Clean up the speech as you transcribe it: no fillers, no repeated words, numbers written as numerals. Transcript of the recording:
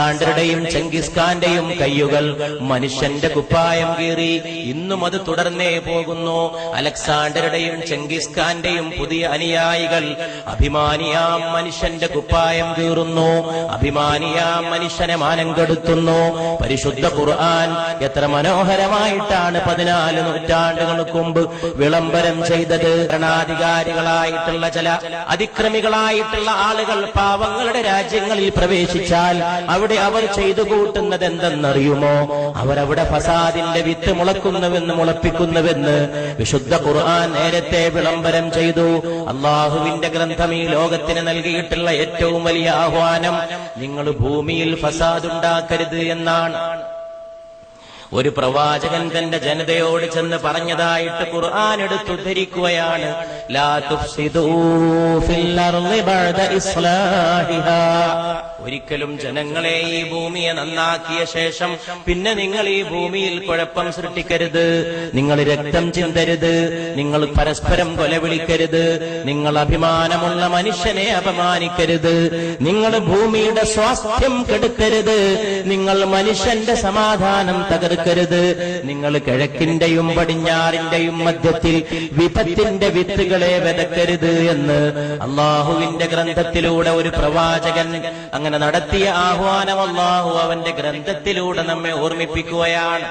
അലക്സാണ്ടറുടെയും Genghis ഖാന്റെയും കയ്യുകൾ മനുഷ്യന്റെ കുപ്പായം കീറി. ഇന്നും അത് തുടർന്നേ പോകുന്നു. അലക്സാണ്ടറുടെയും ചെങ്കിസ് ഖാന്റെയും പുതിയ അനുയായികൾ അഭിമാനിയാം മനുഷ്യന്റെ കുപ്പായം കീറുന്നു, അഭിമാനിയാം മനുഷ്യനെ മാനം കെടുത്തുന്നു. പരിശുദ്ധ ഖുർആൻ എത്ര മനോഹരമായിട്ടാണ് 14 നൂറ്റാണ്ടുകൾക്ക് മുമ്പ് വിളംബരം ചെയ്തത്. ഭരണാധികാരികളായിട്ടുള്ള ചില അതിക്രമികളായിട്ടുള്ള ആളുകൾ പാവങ്ങളുടെ രാജ്യങ്ങളിൽ പ്രവേശിച്ചാൽ അവിടെ അവർ ചെയ്തു കൂട്ടുന്നത് എന്തെന്നറിയുമോ? അവരവിടെ ഫസാദിന്റെ വിത്ത് മുളപ്പിക്കുന്നുവെന്ന് വിശുദ്ധ ഖുർആൻ നേരത്തെ വിളംബരം ചെയ്തു. അള്ളാഹുവിന്റെ ഗ്രന്ഥം ഈ ലോകത്തിന് നൽകിയിട്ടുള്ള ഏറ്റവും വലിയ ആഹ്വാനം നിങ്ങൾ ഭൂമിയിൽ ഫസാദ് ഉണ്ടാക്കരുത് എന്നാണ്. ഒരു പ്രവാചകൻ തന്റെ ജനതയോട് ചെന്ന് പറഞ്ഞതായിട്ട് ഖുർആൻ എടുത്തുദ്ധരിക്കുകയാണ്. ലാ തുഫ്സിദൂ ഫിൽ അർളി ബഅദ ഇസ്ലാഹിഹാ. ഒരിക്കലും ജനങ്ങളെ ഈ ഭൂമിയെ നന്നാക്കിയ ശേഷം പിന്നെ നിങ്ങൾ ഈ ഭൂമിയിൽ കുഴപ്പം സൃഷ്ടിക്കരുത്. നിങ്ങൾ രക്തം ചിന്തരുത്, നിങ്ങൾ പരസ്പരം കൊലവിളിക്കരുത്, നിങ്ങൾ അഭിമാനമുള്ള മനുഷ്യനെ അപമാനിക്കരുത്, നിങ്ങൾ ഭൂമിയുടെ സ്വാസ്ഥ്യം കെടുക്കരുത്, നിങ്ങൾ മനുഷ്യന്റെ സമാധാനം തകർക്കരുത്, നിങ്ങൾ കിഴക്കിന്റെയും പടിഞ്ഞാറിന്റെയും മധ്യത്തിൽ വിപത്തിന്റെ വിത്തുകളെ വിതക്കരുത് എന്ന് അള്ളാഹുവിന്റെ ഗ്രന്ഥത്തിലൂടെ ഒരു പ്രവാചകൻ അങ്ങനെ നടത്തിയ ആഹ്വാനം അല്ലാഹു അവന്റെ ഗ്രന്ഥത്തിലൂടെ നമ്മെ ഓർമ്മിപ്പിക്കുകയാണ്.